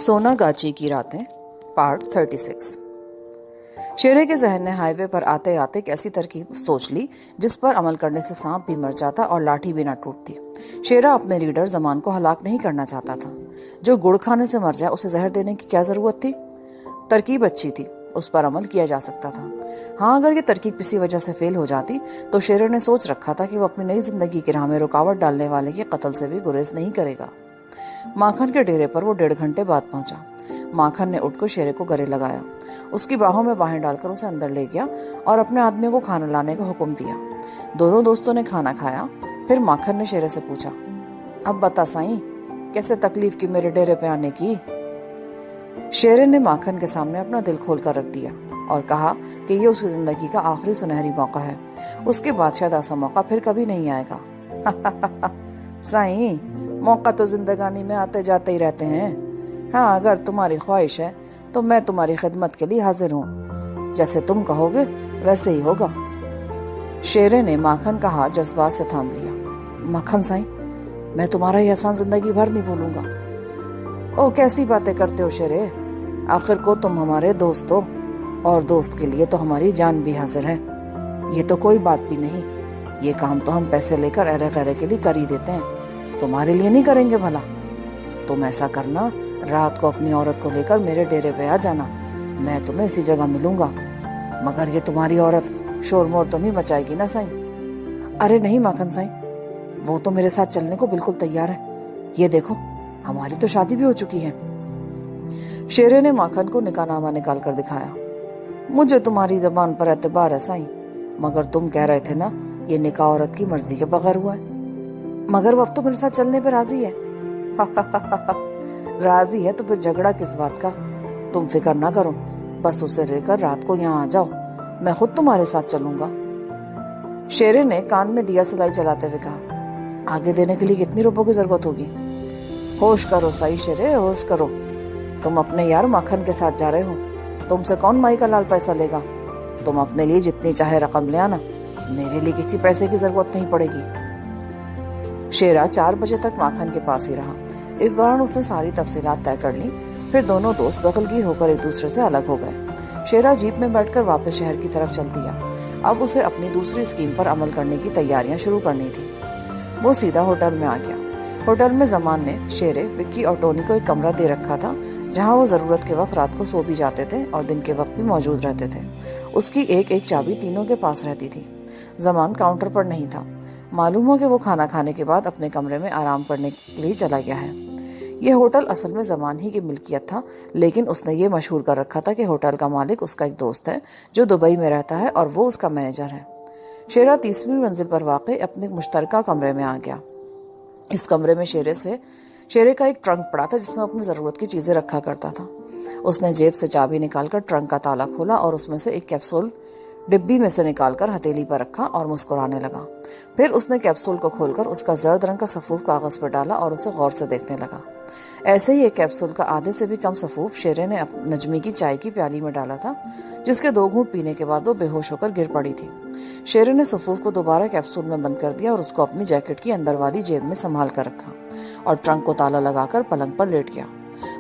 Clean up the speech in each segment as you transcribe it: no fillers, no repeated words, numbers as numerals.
सोना गाची की रातें पार्ट 36। शेरे के जहन ने हाईवे पर आते आते एक ऐसी तरकीब सोच ली जिस पर अमल करने से सांप भी मर जाता और लाठी भी ना टूटती। शेरा अपने लीडर जमान को हलाक नहीं करना चाहता था। जो गुड़ खाने से मर जाए उसे जहर देने की क्या जरूरत थी। तरकीब अच्छी थी, उस पर अमल किया जा सकता था। हाँ, अगर ये तरकीब किसी वजह से फेल हो जाती तो शेरे ने सोच रखा था कि वो अपनी नई जिंदगी की राह में रुकावट डालने वाले के कत्ल से भी गुरेज नहीं करेगा। माखन के डेरे पर वो 1.5 घंटे बाद पहुंचा। माखन ने उठकर शेरे को गले लगाया, उसकी बाहों में बाहें डालकर उसे अंदर ले गया और अपने आदमियों को खाना लाने का हुक्म दिया। दोनों दोस्तों ने खाना खाया। फिर माखन ने शेरे से पूछा, अब बता साईं, कैसे तकलीफ की मेरे डेरे पे आने की। शेरे ने माखन के सामने अपना दिल खोल कर रख दिया और कहा कि ये उसकी जिंदगी का आखिरी सुनहरी मौका है। उसके बाद शायद ऐसा मौका फिर कभी नहीं आएगा। साईं, मौका तो जिंदगानी में आते जाते ही रहते हैं। हाँ, अगर तुम्हारी ख्वाहिश है तो मैं तुम्हारी खिदमत के लिए हाजिर हूँ। जैसे तुम कहोगे वैसे ही होगा। शेरे ने माखन का हाथ जज्बात से थाम लिया। माखन साईं, मैं तुम्हारा ये एहसान जिंदगी भर नहीं भूलूंगा। ओ, कैसी बातें करते हो शेरे, आखिर को तुम हमारे दोस्त हो और दोस्त के लिए तो हमारी जान भी हाजिर है। ये तो कोई बात भी नहीं, ये काम तो हम पैसे लेकर अरे गैरे के लिए कर ही देते हैं, तुम्हारे लिए नहीं करेंगे भला। तुम ऐसा करना, रात को अपनी औरत को लेकर मेरे डेरे पे आ जाना, मैं तुम्हें इसी जगह मिलूंगा। मगर ये तुम्हारी औरत शोर मोर तो नहीं मचाएगी ना साईं। अरे नहीं माखन साईं, वो तो मेरे साथ चलने को बिल्कुल तैयार है। ये देखो, हमारी तो शादी भी हो चुकी है। शेरे ने माखन को निकाहनामा निकाल कर दिखाया। मुझे तुम्हारी जबान पर एतबार है साईं, मगर तुम कह रहे थे ना ये निकाह औरत की मर्जी के बगैर हुआ है। मगर वो अब तो मेरे साथ चलने पे राजी है। राजी है तो फिर झगड़ा किस बात का। तुम फिक्र ना करो, बस उसे लेकर रात को यहाँ आ जाओ, मैं खुद तुम्हारे साथ चलूंगा। शेरे ने कान में दिया सलाई चलाते हुए कहा, आगे देने के लिए कितनी रुपयों की जरूरत होगी। होश करो साई शेरे, होश करो। तुम अपने यार माखन के साथ जा रहे हो, तुमसे कौन माई का लाल पैसा लेगा। तुम अपने लिए जितनी चाहे रकम ले आना, मेरे लिए किसी पैसे की जरूरत नहीं पड़ेगी। शेरा 4 बजे तक माखन के पास ही रहा। इस दौरान उसने सारी तफसीलात तय कर ली। फिर दोनों दोस्त बगलगीर होकर एक दूसरे से अलग हो गए। शेरा जीप में बैठकर वापस शहर की तरफ चल दिया। अब उसे अपनी दूसरी स्कीम पर अमल करने की तैयारियां शुरू करनी थी। वो सीधा होटल में आ गया। होटल में जमान ने शेरे, विक्की और टोनी को एक कमरा दे रखा था जहां वो जरूरत के वक्त रात को सो भी जाते थे और दिन के वक्त भी मौजूद रहते थे। उसकी एक एक चाबी तीनों के पास रहती थी। जमान काउंटर पर नहीं था। मालूम हो कि वो खाना खाने के बाद अपने कमरे में आराम करने के लिए चला गया है। यह होटल असल में जमान ही की मिल्कियत था, लेकिन उसने ये मशहूर कर रखा था कि होटल का मालिक उसका एक दोस्त है जो दुबई में रहता है और वो उसका मैनेजर है। शेरा 30वीं मंजिल पर वाक़ई अपने मुश्तरका कमरे में आ गया। इस कमरे में शेरे का एक ट्रंक पड़ा था जिसमें अपनी ज़रूरत की चीज़ें रखा करता था। उसने जेब से चाबी निकालकर ट्रंक का ताला खोला और उसमें से एक कैप्सूल डिब्बी में से निकालकर हथेली पर रखा और मुस्कुराने लगा। फिर उसने कैप्सूल को खोलकर उसका जर्द रंग का सफूफ कागज पर डाला और उसे गौर से देखने लगा। ऐसे ही एक कैप्सूल का आधे से भी कम सफूफ शेरे ने नजमी की चाय की प्याली में डाला था, जिसके 2 घूंट पीने के बाद वो बेहोश होकर गिर पड़ी थी। शेरे ने सफूफ को दोबारा कैप्सूल में बंद कर दिया और उसको अपनी जैकेट की अंदर वाली जेब में संभाल कर रखा और ट्रंक को ताला लगाकर पलंग पर लेट गया।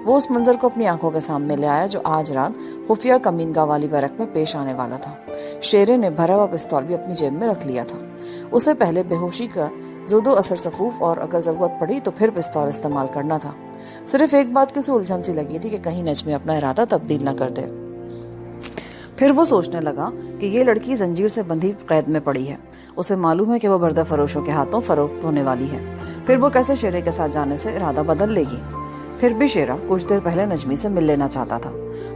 वो उस मंजर को अपनी आंखों के सामने ले आया जो आज रात खुफिया कमीनगाह वाली बैरक में पेश आने वाला था। शेरे ने भरा हुआ पिस्तौल भी अपनी जेब में रख लिया था। उसे पहले बेहोशी का ज़ोदो असर सफूफ और अगर जरूरत पड़ी तो फिर पिस्तौल इस्तेमाल करना था। सिर्फ एक बात की उसे उलझन सी लगी थी कि कहीं नजमी अपना इरादा तब्दील न कर दे। फिर वो सोचने लगा कि ये लड़की जंजीर से बंधी कैद में पड़ी है। उसे मालूम है कि वो बर्दा फरोशों के हाथों फरोख्त होने वाली है। फिर वो कैसे शेरे के साथ जाने से इरादा बदल लेगी। फिर भी शेरा कुछ देर पहले नजमी से मिल लेना चाहता था,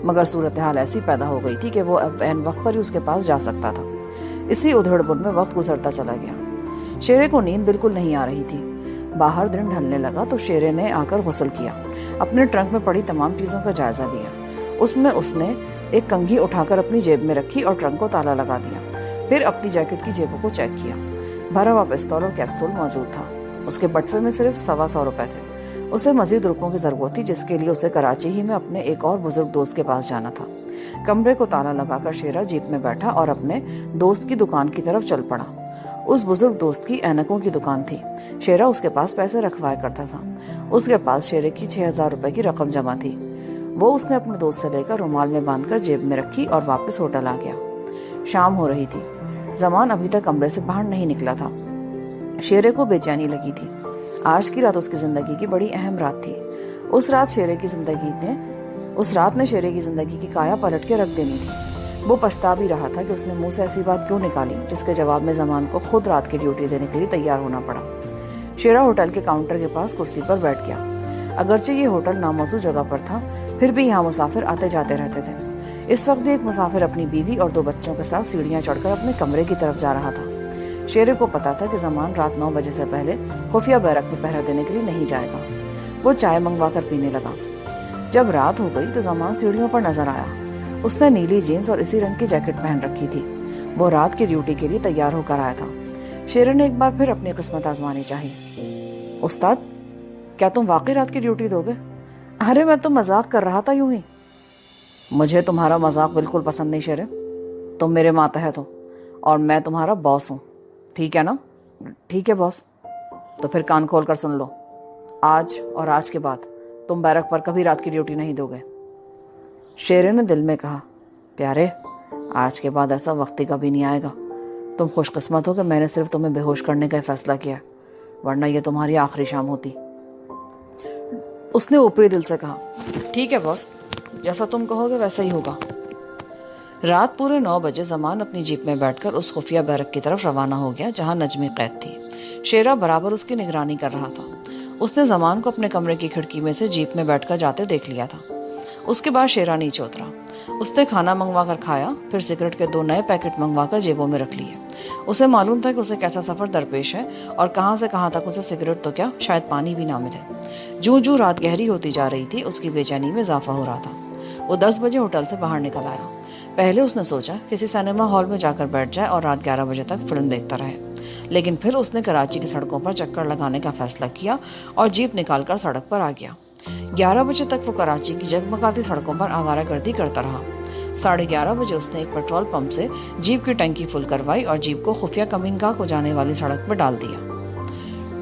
मगर सूरत हाल ऐसी पैदा हो गई थी कि वो अब ऐन वक्त पर ही उसके पास जा सकता था। इसी उधेड़-बुन में वक्त गुजरता चला गया। शेरे को नींद बिल्कुल नहीं आ रही थी। बाहर दिन ढलने लगा तो शेरे ने आकर गुस्ल किया। अपने ट्रंक में पड़ी तमाम चीज़ों का जायजा लिया। उसमें उसने एक कंघी उठाकर अपनी जेब में रखी और ट्रंक को ताला लगा दिया। फिर अपनी जैकेट की जेबों को चेक किया। भरा हुआ पिस्तौल और कैप्सूल मौजूद था। उसके बटवे में सिर्फ 125 रुपए थे। उसे मजीद रुपयों की जरूरत थी, जिसके लिए उसे कराची ही में अपने एक और बुजुर्ग दोस्त के पास जाना था। कमरे को ताला लगाकर शेरा जीप में बैठा और अपने दोस्त की दुकान की तरफ चल पड़ा। उस बुजुर्ग दोस्त की ऐनकों की दुकान थी। शेरा उसके पास पैसे रखवाया करता था। उसके पास शेरे की 6000 रुपए की रकम जमा थी। وہ اس نے اپنے دوست سے لے کر رومال میں باندھ کر جیب میں رکھی اور واپس ہوٹل آ گیا۔ شام ہو رہی تھی۔ زمان ابھی تک کمرے سے باہر نہیں نکلا تھا۔ شیرے کو بے چینی لگی تھی۔ آج کی رات اس کی زندگی کی بڑی اہم رات تھی۔ اس رات نے شیرے کی زندگی کی کایا پلٹ کے رکھ دینی تھی۔ وہ پچھتا بھی رہا تھا کہ اس نے منہ سے ایسی بات کیوں نکالی جس کے جواب میں زمان کو خود رات کی ڈیوٹی دینے کے لیے تیار ہونا پڑا۔ شیرا ہوٹل کے کاؤنٹر کے پاس کرسی پر بیٹھ گیا۔ اگرچہ یہ ہوٹل ناموزوں جگہ پر تھا، پھر بھی یہاں مسافر آتے جاتے رہتے تھے۔ اس وقت بھی ایک مسافر اپنی بیوی اور 2 بچوں کے ساتھ سیڑھیاں چڑھ کر اپنے کمرے کی طرف جا رہا تھا۔ شیرے کو پتا تھا کہ زمان رات 9 بجے سے پہلے خفیہ بیرک میں پہرا دینے کے لیے نہیں جائے گا۔ وہ چائے منگوا کر پینے لگا۔ جب رات ہو گئی تو زمان سیڑھیوں پر نظر آیا۔ اس نے نیلی جینس اور اسی رنگ کی جیکٹ پہن رکھی تھی۔ وہ رات کی ڈیوٹی کے لیے تیار ہو کر آیا تھا۔ شیرے نے ایک بار پھر اپنی قسمت آزمانی چاہی۔ استاد، کیا تم واقعی رات کی ڈیوٹی دو گے؟ ارے میں تو مذاق کر رہا تھا یوں ہی۔ مجھے تمہارا مذاق بالکل پسند نہیں شیرے۔ تم میرے ماتحت ہو اور میں تمہارا باس ہوں، ٹھیک ہے نا؟ ٹھیک ہے باس۔ تو پھر کان کھول کر سن لو، آج اور آج کے بعد تم بیرک پر کبھی رات کی ڈیوٹی نہیں دو گے۔ شیرے نے دل میں کہا، پیارے، آج کے بعد ایسا وقت کبھی نہیں آئے گا۔ تم خوش قسمت ہو کہ میں نے صرف تمہیں بے ہوش کرنے کا فیصلہ کیا، ورنہ یہ تمہاری آخری شام ہوتی۔ اس نے اوپری دل سے کہا، ٹھیک ہے باس، جیسا تم کہو گے ویسا ہی ہوگا۔ رات پورے 9 بجے زمان اپنی جیپ میں بیٹھ کر اس خفیہ بیرک کی طرف روانہ ہو گیا جہاں نجمی قید تھی۔ شیرا برابر اس کی نگرانی کر رہا تھا۔ اس نے زمان کو اپنے کمرے کی کھڑکی میں سے جیپ میں بیٹھ کر جاتے دیکھ لیا تھا۔ اس کے بعد شیرا نیچے اترا۔ اس نے کھانا منگوا کر کھایا، پھر سگریٹ کے 2 نئے پیکٹ منگوا کر جیبوں میں رکھ لیے۔ اسے معلوم تھا کہ اسے کیسا سفر درپیش ہے اور کہاں سے کہاں تک اسے سگریٹ تو کیا شاید پانی بھی نہ ملے۔ جوں جوں رات گہری ہوتی جا رہی تھی اس کی بے چینی میں اضافہ ہو رہا تھا۔ وہ 10 بجے ہوٹل سے باہر نکل آیا۔ پہلے اس نے سوچا کسی سنیما ہال میں جا کر بیٹھ جائے اور رات 11 بجے تک فلم دیکھتا رہے، لیکن پھر اس نے کراچی کی سڑکوں پر چکر لگانے کا فیصلہ کیا اور جیپ نکال کر سڑک پر آ گیا۔ 11 بجے تک وہ کراچی کی جگمگاتی سڑکوں پر آوارہ گردی کرتا رہا۔ 11:30 بجے اس نے ایک پیٹرول پمپ سے جیپ کی ٹنکی فل کروائی اور جیپ کو خفیہ کمین گاہ کو جانے والی سڑک پر ڈال دیا۔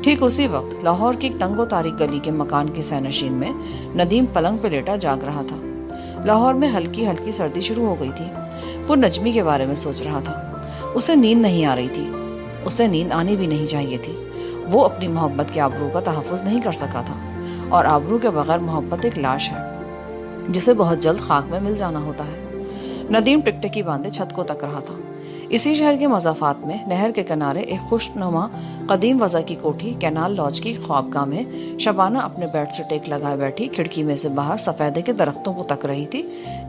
ٹھیک اسی وقت لاہور کی ایک تنگ و تاریک گلی کے مکان کی سہ نشین میں ندیم پلنگ پہ لیٹا جاگ رہا تھا۔ لاہور میں ہلکی ہلکی سردی شروع ہو گئی تھی۔ وہ نجمی کے بارے میں سوچ رہا تھا۔ اسے نیند نہیں آ رہی تھی، اسے نیند آنی بھی نہیں چاہیے تھی۔ وہ اپنی محبت کے آبرو کا تحفظ نہیں کر سکا تھا، اور آبرو کے بغیر محبت ایک لاش ہے جسے بہت جلد خاک میں مل جانا ہوتا ہے۔ ندیم ٹکٹکی باندھے چھت کو تک رہا تھا۔ اسی شہر کے مضافات میں نہر کے کنارے ایک خوشنما قدیم وضع کی کوٹھی کینال لاج کی خوابگاہ میں شبانہ اپنے بیڈ سے ٹیک لگائے بیٹھی کھڑکی میں سے باہر سفیدے کے درختوں کو تک رہی تھی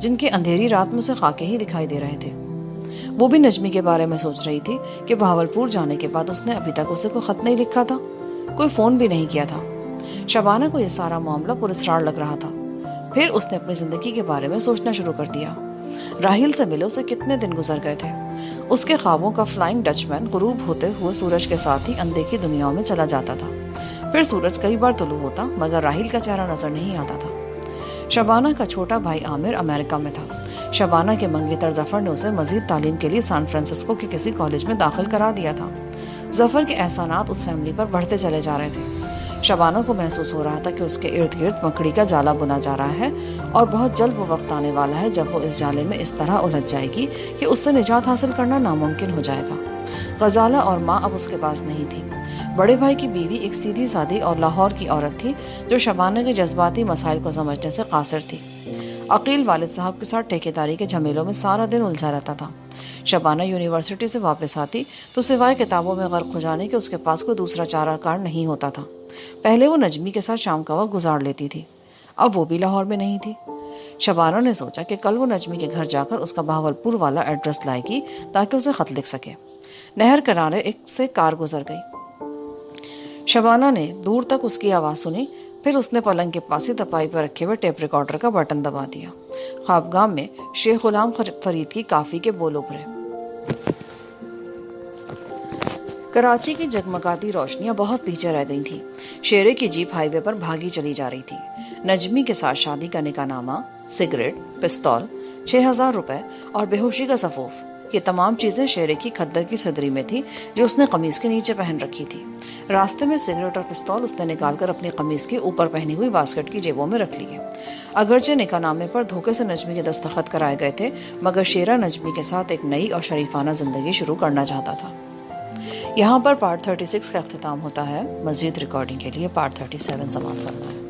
جن کے اندھیری رات میں اسے خاکے ہی دکھائی دے رہے تھے۔ وہ بھی نجمی کے بارے میں سوچ رہی تھی کہ بہاولپور جانے کے بعد اس نے ابھی تک اسے کوئی خط نہیں لکھا تھا، کوئی فون بھی نہیں کیا تھا۔ شبانہ کو یہ سارا معاملہ پراسرار لگ رہا تھا۔ پھر اس نے اپنی زندگی کے بارے میں سوچنا شروع کر دیا۔ راہیل سے ملے اسے کتنے دن گزر گئے تھے۔ اس کے خوابوں کا فلائنگ ڈچ مین غروب ہوتے ہوئے سورج کے ساتھ ہی اندیکھی دنیاؤں میں چلا جاتا تھا۔ پھر سورج کئی بار طلوع ہوتا مگر راہیل کا چہرہ نظر نہیں آتا تھا۔ شبانہ کا چھوٹا بھائی عامر امریکہ میں تھا۔ شبانہ کے منگیتر ظفر نے اسے مزید تعلیم کے لیے سان فرانسسکو کے کسی کالج میں داخل کرا دیا تھا۔ ظفر کے احسانات اس فیملی پر بڑھتے چلے جا رہے تھے۔ شبانہ کو محسوس ہو رہا تھا کہ اس کے ارد گرد مکڑی کا جالا بنا جا رہا ہے اور بہت جلد وہ وقت آنے والا ہے جب وہ اس جالے میں اس طرح الجھ جائے گی کہ اس سے نجات حاصل کرنا ناممکن ہو جائے گا۔ غزالہ اور ماں اب اس کے پاس نہیں تھی۔ بڑے بھائی کی بیوی ایک سیدھی سادی اور لاہور کی عورت تھی جو شبانہ کے جذباتی مسائل کو سمجھنے سے قاصر تھی۔ عقیل والد صاحب کے ساتھ ٹھیکیداری کے جھمیلوں میں سارا دن الجھا رہتا تھا۔ شبانہ یونیورسٹی سے واپس آتی تو سوائے کتابوں میں غرق ہو جانے کے اس کے پاس کوئی دوسرا چارہ کار نہیں ہوتا تھا۔ پہلے وہ نجمی کے ساتھ شام کا وقت گزار لیتی تھی، اب وہ بھی لاہور میں نہیں تھی۔ شبانہ نے سوچا کہ کل وہ نجمی کے گھر جا کر اس کا بہاولپور والا ایڈریس لائے گی تاکہ اسے خط لکھ سکے۔ نہر کنارے ایک سے کار گزر گئی۔ شبانہ نے دور تک اس کی آواز سنی، پھر اس نے پلنگ کے پاس ہی تپائی پر رکھے ہوئے ٹیپ ریکارڈر کا بٹن دبا دیا۔ خوابگاہ میں شیخ غلام فرید کی کافی کے بول ابھرے۔ کراچی کی جگمگاتی روشنیاں بہت پیچھے رہ گئی تھیں۔ شیرے کی جیپ ہائی وے پر بھاگی چلی جا رہی تھی۔ نجمی کے ساتھ شادی کا نکاح نامہ، سگریٹ، پستول، 6,000 रुपए और बेहोशी का सफूफ। ये तमाम चीजें शेरे की खद्दर की सदरी में थी जो उसने कमीज के नीचे पहन रखी थी। रास्ते में सिगरेट और पिस्तौल उसने निकालकर अपनी कमीज के ऊपर पहनी हुई बास्केट की जेबों में रख लिए। अगरचे निकाहनामे पर धोखे से नजमी के दस्तखत कराए गए थे, मगर शेरा नजमी के साथ एक नई और शरीफाना जिंदगी शुरू करना चाहता था। यहाँ पर पार्ट 36 का अख्तिताम होता है। मजीद रिकॉर्डिंग के लिए पार्ट 37 समाप्त करता है।